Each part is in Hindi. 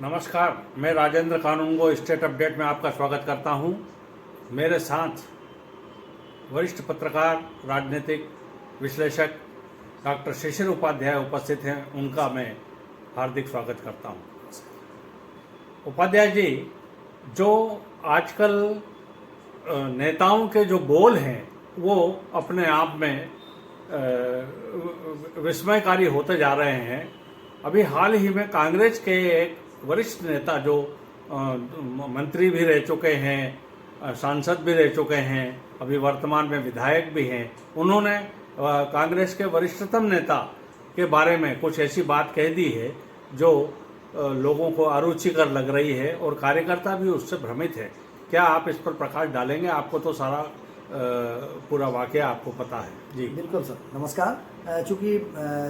नमस्कार, मैं राजेंद्र कानूनगो स्टेट अपडेट में आपका स्वागत करता हूं। मेरे साथ वरिष्ठ पत्रकार, राजनीतिक विश्लेषक डॉक्टर शिशिर उपाध्याय उपस्थित हैं। उनका मैं हार्दिक स्वागत करता हूं। उपाध्याय जी, जो आजकल नेताओं के जो बोल हैं वो अपने आप में विस्मयकारी होते जा रहे हैं। अभी हाल ही में कांग्रेस के एक वरिष्ठ नेता जो मंत्री भी रह चुके हैं, सांसद भी रह चुके हैं, अभी वर्तमान में विधायक भी हैं, उन्होंने कांग्रेस के वरिष्ठतम नेता के बारे में कुछ ऐसी बात कह दी है जो लोगों को अरुचिकर लग रही है और कार्यकर्ता भी उससे भ्रमित है। क्या आप इस पर प्रकाश डालेंगे? आपको तो सारा पूरा वाकया आपको पता है। जी बिल्कुल सर, नमस्कार। चूंकि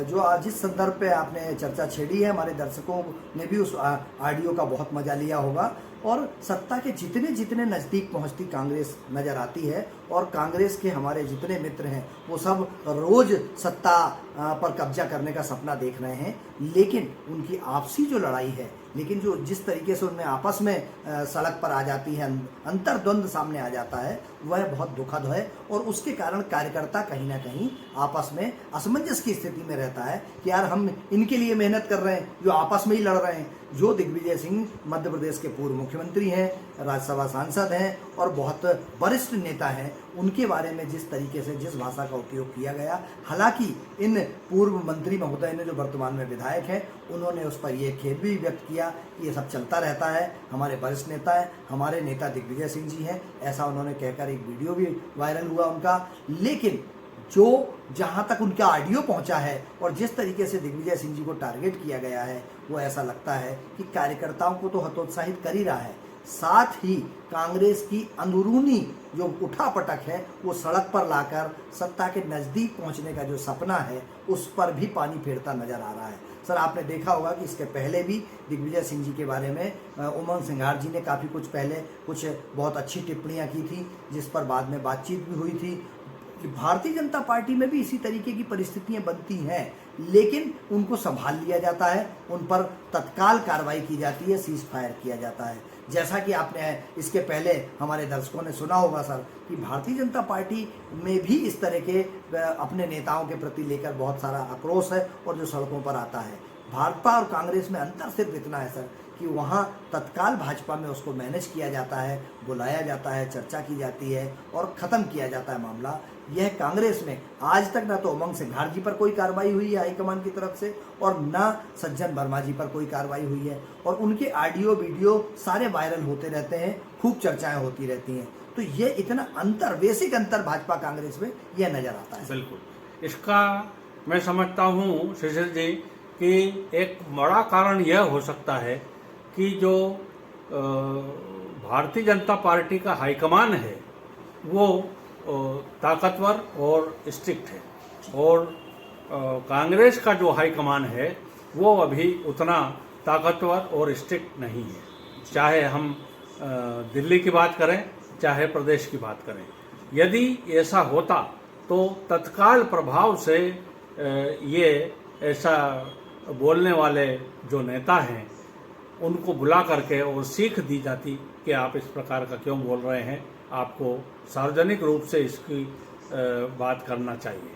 जो आज जिस संदर्भ पे आपने चर्चा छेड़ी है, हमारे दर्शकों ने भी उस ऑडियो का बहुत मजा लिया होगा। और सत्ता के जितने जितने नज़दीक पहुंचती कांग्रेस नज़र आती है और कांग्रेस के हमारे जितने मित्र हैं वो सब रोज़ सत्ता पर कब्जा करने का सपना देख रहे हैं। लेकिन उनकी आपसी जो लड़ाई है, लेकिन जो जिस तरीके से उनमें आपस में सड़क पर आ जाती है, अंतर्द्वंद सामने आ जाता है, वह बहुत दुखद है। और उसके कारण कार्यकर्ता कहीं ना कहीं आपस में असमंजस की स्थिति में रहता है कि यार हम इनके लिए मेहनत कर रहे हैं, जो आपस में ही लड़ रहे हैं। जो दिग्विजय सिंह मध्य प्रदेश के पूर्व मुख्यमंत्री हैं, राज्यसभा सांसद हैं और बहुत वरिष्ठ नेता हैं, उनके बारे में जिस तरीके से जिस भाषा का उपयोग किया गया, हालांकि इन पूर्व मंत्री महोदय ने जो वर्तमान में विधायक हैं, उन्होंने उस पर यह खेद भी व्यक्त किया कि ये सब चलता रहता है, हमारे वरिष्ठ नेता है, हमारे नेता दिग्विजय सिंह जी हैं, ऐसा उन्होंने कहकर एक वीडियो भी वायरल हुआ उनका। लेकिन जो जहां तक उनका ऑडियो पहुंचा है और जिस तरीके से दिग्विजय सिंह जी को टारगेट किया गया है, वो ऐसा लगता है कि कार्यकर्ताओं को तो हतोत्साहित कर ही रहा है, साथ ही कांग्रेस की अंदरूनी जो उठापटक है वो सड़क पर लाकर सत्ता के नज़दीक पहुंचने का जो सपना है उस पर भी पानी फेरता नजर आ रहा है। सर, आपने देखा होगा कि इसके पहले भी दिग्विजय सिंह जी के बारे में उमंग सिंघार जी ने काफ़ी कुछ पहले कुछ बहुत अच्छी टिप्पणियां की थी, जिस पर बाद में बातचीत भी हुई थी। भारतीय जनता पार्टी में भी इसी तरीके की परिस्थितियां बनती हैं, लेकिन उनको संभाल लिया जाता है, उन पर तत्काल कार्रवाई की जाती है, सीज फायर किया जाता है। जैसा कि आपने इसके पहले हमारे दर्शकों ने सुना होगा सर कि भारतीय जनता पार्टी में भी इस तरह के अपने नेताओं के प्रति लेकर बहुत सारा आक्रोश है और जो सड़कों पर आता है। भाजपा और कांग्रेस में अंतर सिर्फ इतना है सर कि वहाँ तत्काल भाजपा में उसको मैनेज किया जाता है, बुलाया जाता है, चर्चा की जाती है और ख़त्म किया जाता है मामला। यह कांग्रेस में आज तक ना तो उमंग सिंघार जी पर कोई कार्रवाई हुई है हाईकमान की तरफ से और ना सज्जन वर्मा जी पर कोई कार्रवाई हुई है, और उनके ऑडियो वीडियो सारे वायरल होते रहते हैं, खूब चर्चाएं होती रहती हैं। तो ये इतना अंतर, बेसिक अंतर भाजपा कांग्रेस में यह नजर आता है। बिल्कुल, इसका मैं समझता हूँ शिशिर जी कि एक बड़ा कारण यह हो सकता है कि जो भारतीय जनता पार्टी का हाईकमान है वो ताकतवर और स्ट्रिक्ट है, और कांग्रेस का जो हाईकमान है वो अभी उतना ताकतवर और स्ट्रिक्ट नहीं है। चाहे हम दिल्ली की बात करें, चाहे प्रदेश की बात करें, यदि ऐसा होता तो तत्काल प्रभाव से ये ऐसा बोलने वाले जो नेता हैं उनको बुला करके और सीख दी जाती कि आप इस प्रकार का क्यों बोल रहे हैं, आपको सार्वजनिक रूप से इसकी बात करना चाहिए।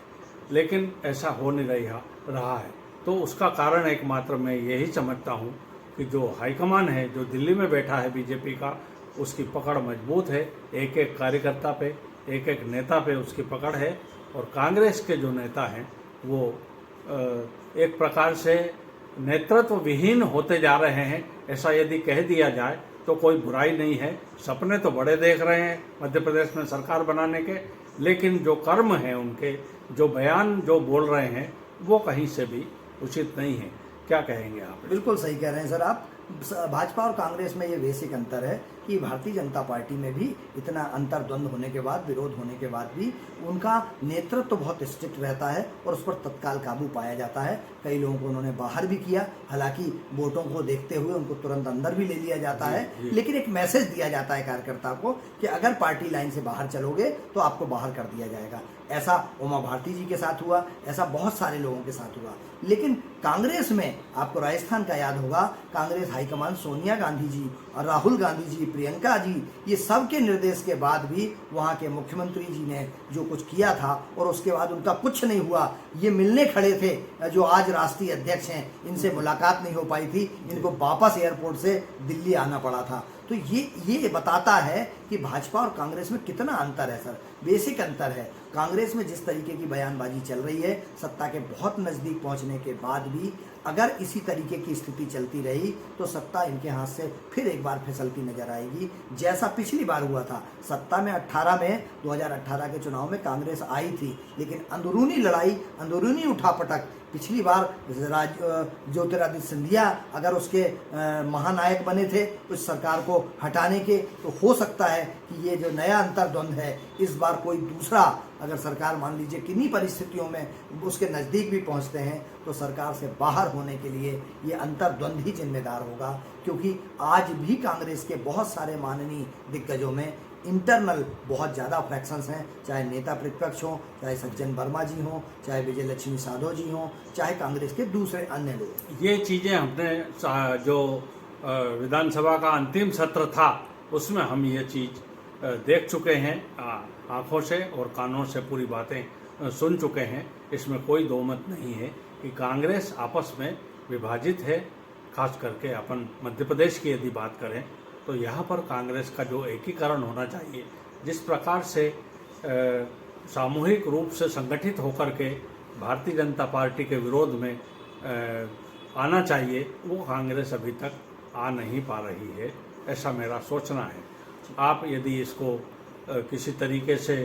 लेकिन ऐसा हो नहीं रहा है। तो उसका कारण एकमात्र मैं यही समझता हूँ कि जो हाईकमान है, जो दिल्ली में बैठा है बीजेपी का, उसकी पकड़ मजबूत है, एक एक कार्यकर्ता पे, एक एक नेता पे उसकी पकड़ है। और कांग्रेस के जो नेता हैं वो एक प्रकार से नेतृत्व विहीन होते जा रहे हैं। ऐसा यदि कह दिया जाए तो कोई बुराई नहीं है। सपने तो बड़े देख रहे हैं मध्य प्रदेश में सरकार बनाने के, लेकिन जो कर्म हैं उनके, जो बयान जो बोल रहे हैं वो कहीं से भी उचित नहीं है। क्या कहेंगे आप? बिल्कुल सही कह रहे हैं सर आप। भाजपा और कांग्रेस में ये बेसिक अंतर है कि भारतीय जनता पार्टी में भी इतना अंतर्द्वंद होने के बाद, विरोध होने के बाद भी उनका नेतृत्व तो बहुत स्ट्रिक्ट रहता है और उस पर तत्काल काबू पाया जाता है। कई लोगों को उन्होंने बाहर भी किया, हालांकि वोटों को देखते हुए उनको तुरंत अंदर भी ले लिया जाता है, लेकिन एक मैसेज दिया जाता है कार्यकर्ता को कि अगर पार्टी लाइन से बाहर चलोगे तो आपको बाहर कर दिया जाएगा। ऐसा उमा भारती जी के साथ हुआ, ऐसा बहुत सारे लोगों के साथ हुआ। लेकिन कांग्रेस में आपको राजस्थान का याद होगा, कांग्रेस हाईकमान सोनिया गांधी जी और राहुल गांधी जी, प्रियंका जी, ये सब के निर्देश के बाद भी वहाँ के मुख्यमंत्री जी ने जो कुछ किया था और उसके बाद उनका कुछ नहीं हुआ। ये मिलने खड़े थे जो आज राष्ट्रीय अध्यक्ष हैं, इनसे मुलाकात नहीं हो पाई थी, इनको वापस एयरपोर्ट से दिल्ली आना पड़ा था। तो ये बताता है कि भाजपा और कांग्रेस में कितना अंतर है सर, बेसिक अंतर है। कांग्रेस में जिस तरीके की बयानबाजी चल रही है, सत्ता के बहुत नज़दीक पहुंचने के बाद भी अगर इसी तरीके की स्थिति चलती रही तो सत्ता इनके हाथ से फिर एक बार फिसलती नजर आएगी, जैसा पिछली बार हुआ था। सत्ता में 2018 के चुनाव में कांग्रेस आई थी, लेकिन अंदरूनी लड़ाई, अंदरूनी उठापटक, पिछली बार ज्योतिरादित्य सिंधिया अगर उसके महानायक बने थे उस सरकार को हटाने के, तो हो सकता है कि ये जो नया अंतर्द्वंद है इस बार कोई दूसरा अगर सरकार मान लीजिए किन्हीं परिस्थितियों में उसके नज़दीक भी पहुंचते हैं तो सरकार से बाहर होने के लिए ये अंतर्द्वंद ही जिम्मेदार होगा। क्योंकि आज भी कांग्रेस के बहुत सारे माननीय दिग्गजों में इंटरनल बहुत ज़्यादा फ्रैक्शंस हैं, चाहे नेता प्रतिपक्ष हों, चाहे सज्जन वर्मा जी हों, चाहे विजय लक्ष्मी साधो जी हों, चाहे कांग्रेस के दूसरे अन्य लोग। ये चीज़ें हमने जो विधानसभा का अंतिम सत्र था उसमें हम ये चीज़ देख चुके हैं, आंखों से और कानों से पूरी बातें सुन चुके हैं। इसमें कोई दो मत नहीं है कि कांग्रेस आपस में विभाजित है। खास करके अपन मध्य प्रदेश की यदि बात करें तो यहाँ पर कांग्रेस का जो एकीकरण होना चाहिए, जिस प्रकार से सामूहिक रूप से संगठित होकर के भारतीय जनता पार्टी के विरोध में आना चाहिए, वो कांग्रेस अभी तक आ नहीं पा रही है, ऐसा मेरा सोचना है। आप यदि इसको किसी तरीके से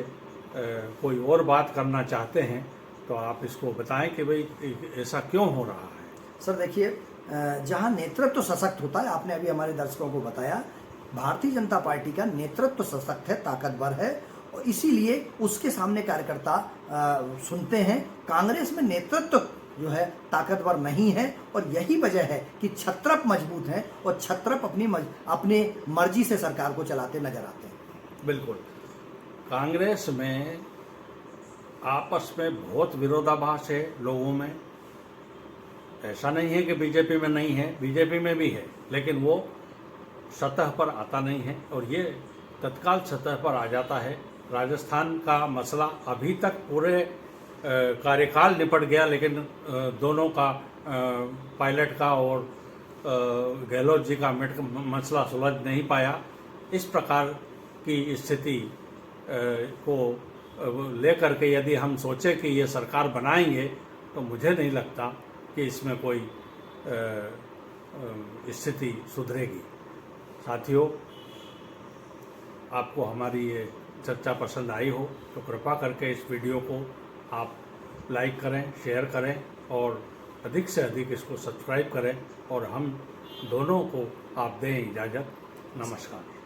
कोई और बात करना चाहते हैं तो आप इसको बताएं कि भाई ऐसा क्यों हो रहा है। सर देखिए, जहां नेतृत्व सशक्त होता है, आपने अभी हमारे दर्शकों को बताया, भारतीय जनता पार्टी का नेतृत्व सशक्त है, ताकतवर है, और इसीलिए उसके सामने कार्यकर्ता सुनते हैं। कांग्रेस में नेतृत्व जो है ताकतवर नहीं है, और यही वजह है कि छत्रप मजबूत हैं और छत्रप अपनी मर्जी से सरकार को चलाते नजर आते हैं। बिल्कुल, कांग्रेस में आपस में बहुत विरोधाभास है लोगों में। ऐसा नहीं है कि बीजेपी में नहीं है, बीजेपी में भी है, लेकिन वो सतह पर आता नहीं है और ये तत्काल सतह पर आ जाता है। राजस्थान का मसला अभी तक पूरे कार्यकाल निपट गया, लेकिन दोनों का पायलट का और गहलोत जी का मसला सुलझ नहीं पाया। इस प्रकार की स्थिति को लेकर के यदि हम सोचें कि ये सरकार बनाएंगे तो मुझे नहीं लगता कि इसमें कोई स्थिति सुधरेगी। साथियों, आपको हमारी ये चर्चा पसंद आई हो तो कृपा करके इस वीडियो को आप लाइक करें, शेयर करें और अधिक से अधिक इसको सब्सक्राइब करें, और हम दोनों को आप दें इजाज़त। नमस्कार।